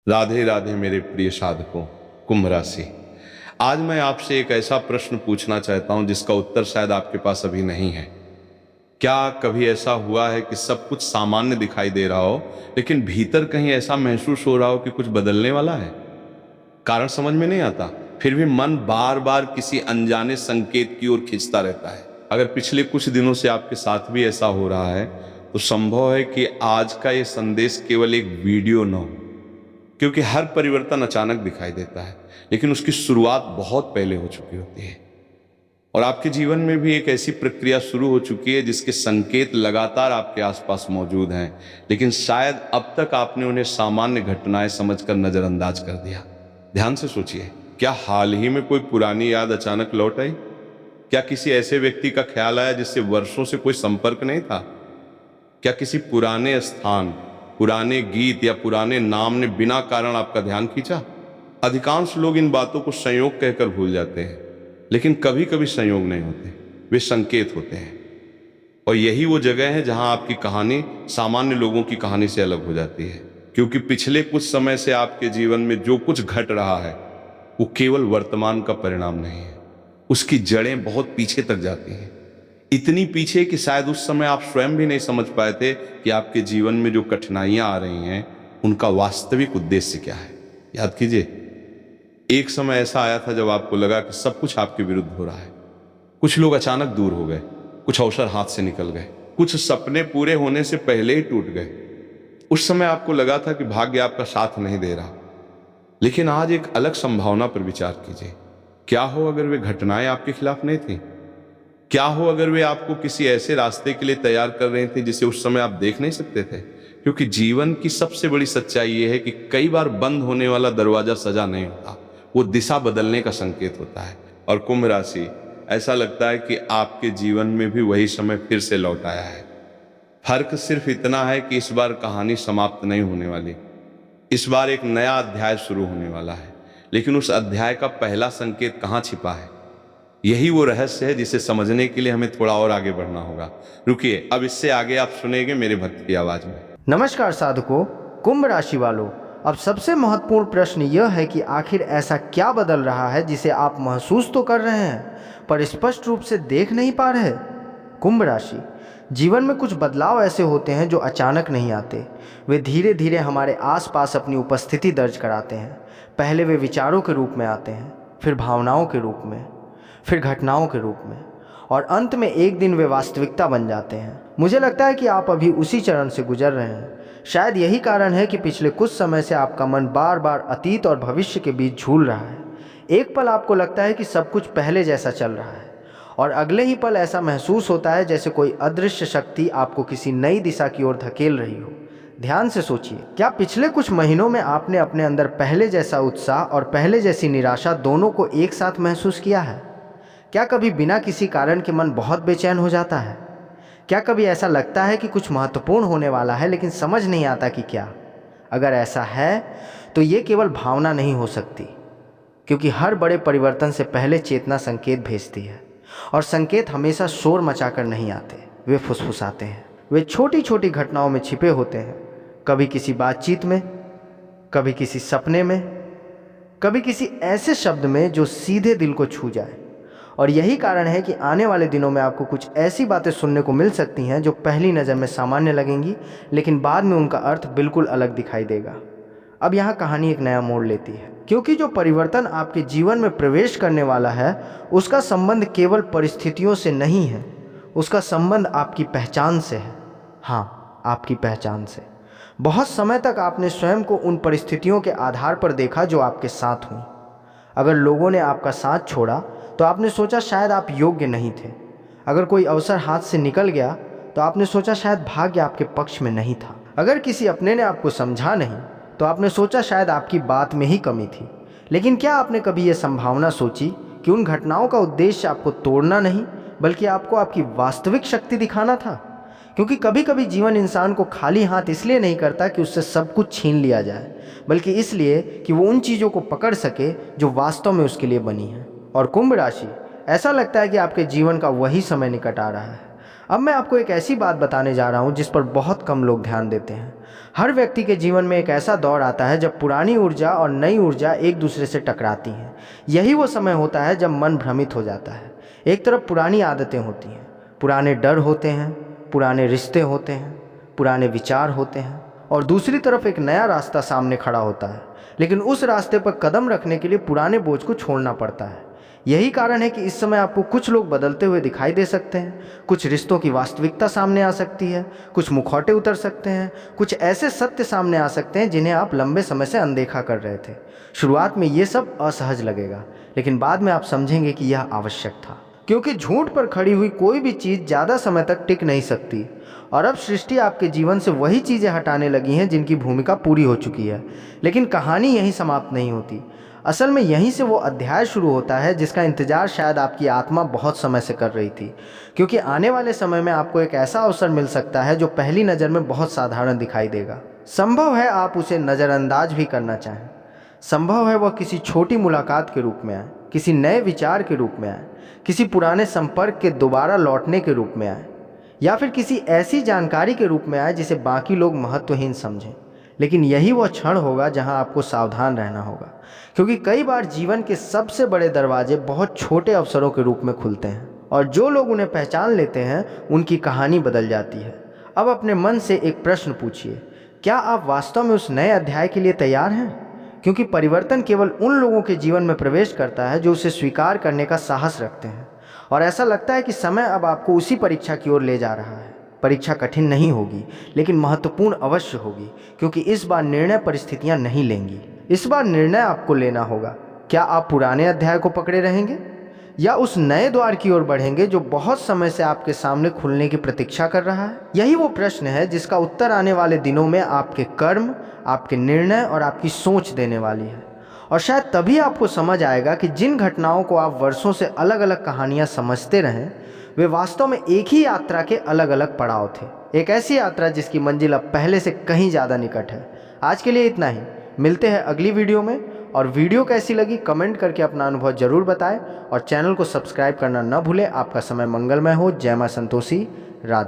राधे राधे मेरे प्रिय साधकों। कुंभ राशि, आज मैं आपसे एक ऐसा प्रश्न पूछना चाहता हूं जिसका उत्तर शायद आपके पास अभी नहीं है। क्या कभी ऐसा हुआ है कि सब कुछ सामान्य दिखाई दे रहा हो, लेकिन भीतर कहीं ऐसा महसूस हो रहा हो कि कुछ बदलने वाला है? कारण समझ में नहीं आता, फिर भी मन बार बार किसी अनजाने संकेत की ओर खींचता रहता है। अगर पिछले कुछ दिनों से आपके साथ भी ऐसा हो रहा है, तो संभव है कि आज का यह संदेश केवल एक वीडियो न हो, क्योंकि हर परिवर्तन अचानक दिखाई देता है, लेकिन उसकी शुरुआत बहुत पहले हो चुकी होती है। और आपके जीवन में भी एक ऐसी प्रक्रिया शुरू हो चुकी है जिसके संकेत लगातार आपके आसपास मौजूद हैं, लेकिन शायद अब तक आपने उन्हें सामान्य घटनाएं समझकर नजरअंदाज कर दिया। ध्यान से सोचिए, क्या हाल ही में कोई पुरानी याद अचानक लौट आई? क्या किसी ऐसे व्यक्ति का ख्याल आया जिससे वर्षों से कोई संपर्क नहीं था? क्या किसी पुराने स्थान, पुराने गीत या पुराने नाम ने बिना कारण आपका ध्यान खींचा? अधिकांश लोग इन बातों को संयोग कहकर भूल जाते हैं, लेकिन कभी कभी संयोग नहीं होते, वे संकेत होते हैं। और यही वो जगह है जहां आपकी कहानी सामान्य लोगों की कहानी से अलग हो जाती है, क्योंकि पिछले कुछ समय से आपके जीवन में जो कुछ घट रहा है वो केवल वर्तमान का परिणाम नहीं है, उसकी जड़ें बहुत पीछे तक जाती हैं। इतनी पीछे कि शायद उस समय आप स्वयं भी नहीं समझ पाए थे कि आपके जीवन में जो कठिनाइयां आ रही हैं उनका वास्तविक उद्देश्य क्या है। याद कीजिए, एक समय ऐसा आया था जब आपको लगा कि सब कुछ आपके विरुद्ध हो रहा है। कुछ लोग अचानक दूर हो गए, कुछ अवसर हाथ से निकल गए, कुछ सपने पूरे होने से पहले ही टूट गए। उस समय आपको लगा था कि भाग्य आपका साथ नहीं दे रहा। लेकिन आज एक अलग संभावना पर विचार कीजिए। क्या हो अगर वे घटनाएं आपके खिलाफ नहीं थी? क्या हो अगर वे आपको किसी ऐसे रास्ते के लिए तैयार कर रहे थे जिसे उस समय आप देख नहीं सकते थे? क्योंकि जीवन की सबसे बड़ी सच्चाई यह है कि कई बार बंद होने वाला दरवाजा सजा नहीं होता, वो दिशा बदलने का संकेत होता है। और कुंभ राशि, ऐसा लगता है कि आपके जीवन में भी वही समय फिर से लौट आया है। फर्क सिर्फ इतना है कि इस बार कहानी समाप्त नहीं होने वाली, इस बार एक नया अध्याय शुरू होने वाला है। लेकिन उस अध्याय का पहला संकेत कहाँ छिपा है, यही वो रहस्य है जिसे समझने के लिए हमें थोड़ा और आगे बढ़ना होगा। रुकिए, अब इससे आगे आप सुनेंगे मेरे भक्त की आवाज में। नमस्कार साधकों, कुंभ राशि वालों। अब सबसे महत्वपूर्ण प्रश्न यह है कि आखिर ऐसा क्या बदल रहा है जिसे आप महसूस तो कर रहे हैं पर स्पष्ट रूप से देख नहीं पा रहे। कुंभ राशि, जीवन में कुछ बदलाव ऐसे होते हैं जो अचानक नहीं आते। वे धीरे धीरे हमारे आसपास अपनी उपस्थिति दर्ज कराते हैं। पहले वे विचारों के रूप में आते हैं, फिर भावनाओं के रूप में, फिर घटनाओं के रूप में, और अंत में एक दिन वे वास्तविकता बन जाते हैं। मुझे लगता है कि आप अभी उसी चरण से गुजर रहे हैं। शायद यही कारण है कि पिछले कुछ समय से आपका मन बार बार अतीत और भविष्य के बीच झूल रहा है। एक पल आपको लगता है कि सब कुछ पहले जैसा चल रहा है, और अगले ही पल ऐसा महसूस होता है जैसे कोई अदृश्य शक्ति आपको किसी नई दिशा की ओर धकेल रही हो। ध्यान से सोचिए, क्या पिछले कुछ महीनों में आपने अपने अंदर पहले जैसा उत्साह और पहले जैसी निराशा दोनों को एक साथ महसूस किया है? क्या कभी बिना किसी कारण के मन बहुत बेचैन हो जाता है? क्या कभी ऐसा लगता है कि कुछ महत्वपूर्ण होने वाला है लेकिन समझ नहीं आता कि क्या? अगर ऐसा है तो ये केवल भावना नहीं हो सकती, क्योंकि हर बड़े परिवर्तन से पहले चेतना संकेत भेजती है, और संकेत हमेशा शोर मचाकर नहीं आते, वे फुसफुसाते हैं। वे छोटी छोटी घटनाओं में छिपे होते हैं, कभी किसी बातचीत में, कभी किसी सपने में, कभी किसी ऐसे शब्द में जो सीधे दिल को छू जाए। और यही कारण है कि आने वाले दिनों में आपको कुछ ऐसी बातें सुनने को मिल सकती हैं जो पहली नज़र में सामान्य लगेंगी, लेकिन बाद में उनका अर्थ बिल्कुल अलग दिखाई देगा। अब यहाँ कहानी एक नया मोड़ लेती है, क्योंकि जो परिवर्तन आपके जीवन में प्रवेश करने वाला है उसका संबंध केवल परिस्थितियों से नहीं है, उसका संबंध आपकी पहचान से है। हाँ, आपकी पहचान से। बहुत समय तक आपने स्वयं को उन परिस्थितियों के आधार पर देखा जो आपके साथ हुई। अगर लोगों ने आपका साथ छोड़ा तो आपने सोचा शायद आप योग्य नहीं थे। अगर कोई अवसर हाथ से निकल गया तो आपने सोचा शायद भाग्य आपके पक्ष में नहीं था। अगर किसी अपने ने आपको समझा नहीं तो आपने सोचा शायद आपकी बात में ही कमी थी। लेकिन क्या आपने कभी यह संभावना सोची कि उन घटनाओं का उद्देश्य आपको तोड़ना नहीं, बल्कि आपको आपकी वास्तविक शक्ति दिखाना था? क्योंकि कभी कभी जीवन इंसान को खाली हाथ इसलिए नहीं करता कि उससे सब कुछ छीन लिया जाए, बल्कि इसलिए कि वो उन चीज़ों को पकड़ सके जो वास्तव में उसके लिए बनी है। और कुंभ राशि, ऐसा लगता है कि आपके जीवन का वही समय निकट आ रहा है। अब मैं आपको एक ऐसी बात बताने जा रहा हूँ जिस पर बहुत कम लोग ध्यान देते हैं। हर व्यक्ति के जीवन में एक ऐसा दौर आता है जब पुरानी ऊर्जा और नई ऊर्जा एक दूसरे से टकराती हैं। यही वो समय होता है जब मन भ्रमित हो जाता है। एक तरफ पुरानी आदतें होती हैं, पुराने डर होते हैं, पुराने रिश्ते होते हैं, पुराने विचार होते हैं, और दूसरी तरफ एक नया रास्ता सामने खड़ा होता है। लेकिन उस रास्ते पर कदम रखने के लिए पुराने बोझ को छोड़ना पड़ता है। यही कारण है कि इस समय आपको कुछ लोग बदलते हुए दिखाई दे सकते हैं, कुछ रिश्तों की वास्तविकता सामने आ सकती है, कुछ मुखौटे उतर सकते हैं, कुछ ऐसे सत्य सामने आ सकते हैं जिन्हें आप लंबे समय से अनदेखा कर रहे थे। शुरुआत में ये सब असहज लगेगा, लेकिन बाद में आप समझेंगे कि यह आवश्यक था, क्योंकि झूठ पर खड़ी हुई कोई भी चीज़ ज़्यादा समय तक टिक नहीं सकती। और अब सृष्टि आपके जीवन से वही चीज़ें हटाने लगी हैं जिनकी भूमिका पूरी हो चुकी है। लेकिन कहानी यहीं समाप्त नहीं होती। असल में यहीं से वो अध्याय शुरू होता है जिसका इंतजार शायद आपकी आत्मा बहुत समय से कर रही थी, क्योंकि आने वाले समय में आपको एक ऐसा अवसर मिल सकता है जो पहली नज़र में बहुत साधारण दिखाई देगा। संभव है आप उसे नज़रअंदाज भी करना चाहें। संभव है वह किसी छोटी मुलाकात के रूप में आए, किसी नए विचार के रूप में आए, किसी पुराने संपर्क के दोबारा लौटने के रूप में आए, या फिर किसी ऐसी जानकारी के रूप में आए जिसे बाकी लोग महत्वहीन समझें। लेकिन यही वह क्षण होगा जहां आपको सावधान रहना होगा, क्योंकि कई बार जीवन के सबसे बड़े दरवाजे बहुत छोटे अवसरों के रूप में खुलते हैं, और जो लोग उन्हें पहचान लेते हैं उनकी कहानी बदल जाती है। अब अपने मन से एक प्रश्न पूछिए, क्या आप वास्तव में उस नए अध्याय के लिए तैयार हैं? क्योंकि परिवर्तन केवल उन लोगों के जीवन में प्रवेश करता है जो उसे स्वीकार करने का साहस रखते हैं। और ऐसा लगता है कि समय अब आपको उसी परीक्षा की ओर ले जा रहा है। परीक्षा कठिन नहीं होगी, लेकिन महत्वपूर्ण अवश्य होगी, क्योंकि इस बार निर्णय परिस्थितियां नहीं लेंगी। इस बार निर्णय आपको लेना होगा। क्या आप पुराने अध्याय को पकड़े रहेंगे या उस नए द्वार की ओर बढ़ेंगे जो बहुत समय से आपके सामने खुलने की प्रतीक्षा कर रहा है? यही वो प्रश्न है जिसका उत्तर आने वाले दिनों में आपके कर्म, आपके निर्णय और आपकी सोच देने वाली है। और शायद तभी आपको समझ आएगा कि जिन घटनाओं को आप वर्षों से अलग अलग कहानियां समझते रहें, वे वास्तव में एक ही यात्रा के अलग अलग पड़ाव थे। एक ऐसी यात्रा जिसकी मंजिल अब पहले से कहीं ज़्यादा निकट है। आज के लिए इतना ही। मिलते हैं अगली वीडियो में। और वीडियो कैसी लगी कमेंट करके अपना अनुभव जरूर बताएं, और चैनल को सब्सक्राइब करना न भूलें। आपका समय मंगलमय हो। जय मां संतोषी। राधे।